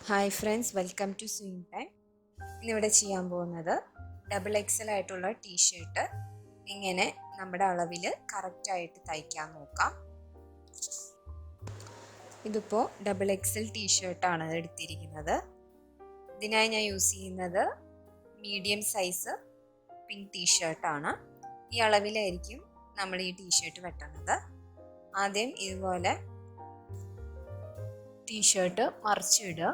Hi friends, welcome to swing time. ഇന്നിവിടെ ചെയ്യാൻ പോകുന്നത് ഡബിൾ എക്സൽ ആയിട്ടുള്ള ടീഷർട്ട് ഇങ്ങനെ നമ്മുടെ അളവിൽ കറക്റ്റായിട്ട് തയ്ക്കാൻ നോക്കാം. ഇതിപ്പോൾ ഡബിൾ എക്സൽ ടീഷർട്ടാണ് എടുത്തിരിക്കുന്നത്. ഇതിനായി ഞാൻ യൂസ് ചെയ്യുന്നത് മീഡിയം സൈസ് പിങ്ക് ടീഷർട്ടാണ്. ഈ അളവിലായിരിക്കും നമ്മൾ ഈ ടീഷർട്ട് വെട്ടുന്നത്. ആദ്യം ഇതുപോലെ ടീഷർട്ട് മറിച്ചിടുക.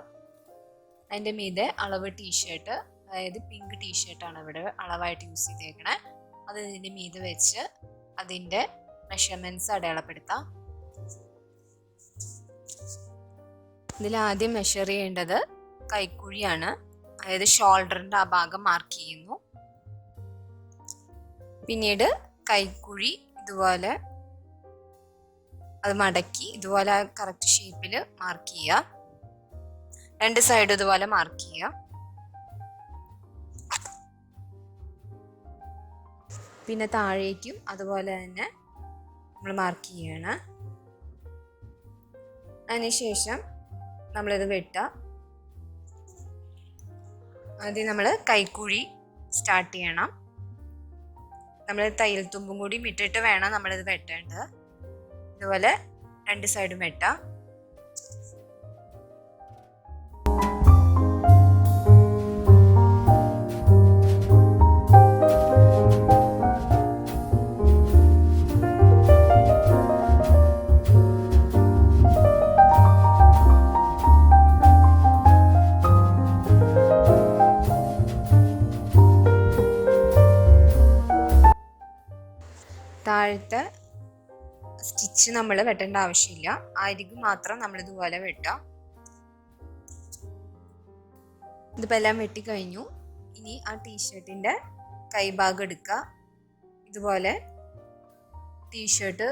അതിൻ്റെ മീതെ അളവ് ടീഷർട്ട്, അതായത് പിങ്ക് ടീഷർട്ടാണ് ഇവിടെ അളവായിട്ട് യൂസ് ചെയ്തേക്കണേ. അത് ഇതിൻ്റെ മീതെ വെച്ച് അതിൻ്റെ മെഷർമെൻറ്റ്സ് അടയാളപ്പെടുത്താം. ഇതിലാദ്യം മെഷർ ചെയ്യേണ്ടത് കൈക്കുഴിയാണ്, അതായത് ഷോൾഡറിൻ്റെ ആ ഭാഗം മാർക്ക് ചെയ്യുന്നു. പിന്നീട് കൈക്കുഴി ഇതുപോലെ അത് മടക്കി ഇതുപോലെ കറക്റ്റ് ഷേപ്പിൽ മാർക്ക് ചെയ്യുക. രണ്ട് സൈഡ് ഇതുപോലെ മാർക്ക് ചെയ്യുക. പിന്നെ താഴേക്കും അതുപോലെ തന്നെ നമ്മൾ മാർക്ക് ചെയ്യണം. അതിനുശേഷം നമ്മളിത് വെട്ടുക. ആദ്യം നമ്മൾ കൈക്കുഴി സ്റ്റാർട്ട് ചെയ്യണം. നമ്മൾ തയ്യൽ തുമ്പും കൂടി ഇട്ടിട്ട് വേണം നമ്മളിത് വെട്ടേണ്ടത്. ഇതുപോലെ രണ്ട് സൈഡും വെട്ടാം. താഴത്തെ സ്റ്റിച്ച് നമ്മൾ വെട്ടേണ്ട ആവശ്യമില്ല, അരികു മാത്രം നമ്മൾ ഇതുപോലെ വെട്ടാം. ഇതിപ്പോൾ എല്ലാം വെട്ടിക്കഴിഞ്ഞു. ഇനി ആ ടീഷർട്ടിൻ്റെ കൈഭാഗം എടുക്കുക. ഇതുപോലെ ടീഷർട്ട്,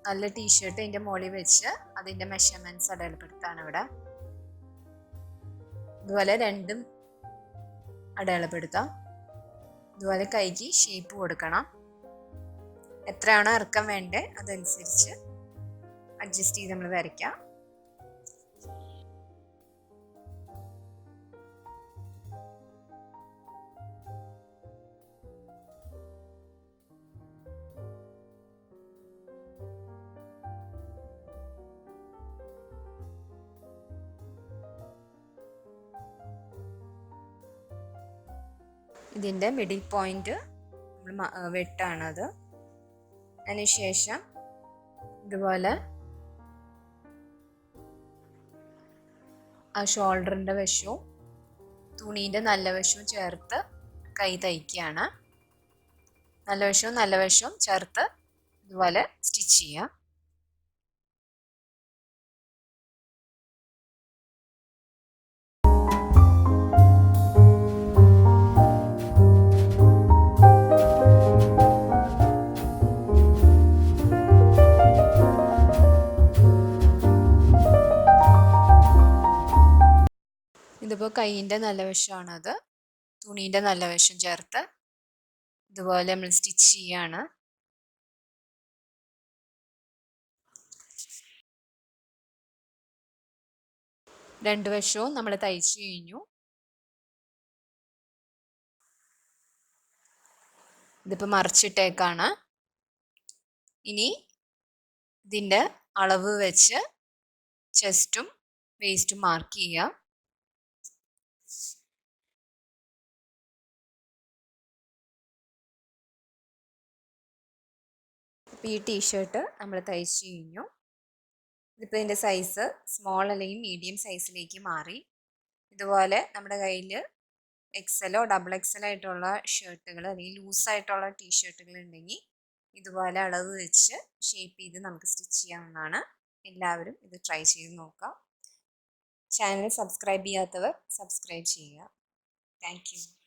നല്ല ടീഷർട്ട് അതിൻ്റെ മുകളിൽ വെച്ച് അതിൻ്റെ മെഷർമെൻറ്റ്സ് അടയാളപ്പെടുത്താണ് ഇവിടെ. ഇതുപോലെ രണ്ടും അടയാളപ്പെടുത്താം. ഇതുപോലെ കൈക്ക് ഷേപ്പ് കൊടുക്കണം. എത്രയാണോ ഇറക്കം വേണ്ടേ അതനുസരിച്ച് അഡ്ജസ്റ്റ് ചെയ്ത് നമ്മൾ വരയ്ക്കാം. ഇതിൻ്റെ മിഡിൽ പോയിന്റ് നമ്മൾ വെട്ടാണത്. അതിനുശേഷം ഇതുപോലെ ആ ഷോൾഡറിൻ്റെ വശവും തുണീൻ്റെ നല്ല വശവും ചേർത്ത് കൈ തയ്ക്കുകയാണ്. നല്ല വശവും ചേർത്ത് ഇതുപോലെ സ്റ്റിച്ച് ചെയ്യുക. ഇതിപ്പോൾ കൈയിൻ്റെ നല്ല വശമാണത്. തുണീൻ്റെ നല്ല വശം ചേർത്ത് ഇതുപോലെ നമ്മൾ സ്റ്റിച്ച് ചെയ്യാണ്. രണ്ട് വശവും നമ്മൾ തയ്ച്ചു കഴിഞ്ഞു. ഇതിപ്പോൾ മറിച്ചിട്ടേക്കാണ്. ഇനി ഇതിൻ്റെ അളവ് വെച്ച് ചെസ്റ്റും വേസ്റ്റും മാർക്ക് ചെയ്യുക. ഇപ്പോൾ ഈ ടീഷർട്ട് നമ്മൾ തയ്ച്ചു കഴിഞ്ഞു. ഇതിപ്പോൾ ഇതിൻ്റെ സൈസ് സ്മോൾ അല്ലെങ്കിൽ മീഡിയം സൈസിലേക്ക് മാറി. ഇതുപോലെ നമ്മുടെ കയ്യിൽ എക്സലോ ഡബിൾ എക്സലോ ആയിട്ടുള്ള ഷർട്ടുകൾ അല്ലെങ്കിൽ ലൂസായിട്ടുള്ള ടീഷർട്ടുകൾ ഉണ്ടെങ്കിൽ ഇതുപോലെ അളവ് വെച്ച് ഷേപ്പ് ചെയ്ത് നമുക്ക് സ്റ്റിച്ച് ചെയ്യാവുന്നതാണ്. എല്ലാവരും ഇത് ട്രൈ ചെയ്ത് നോക്കാം. ചാനൽ സബ്സ്ക്രൈബ് ചെയ്യാത്തവർ സബ്സ്ക്രൈബ് ചെയ്യുക. Thank you.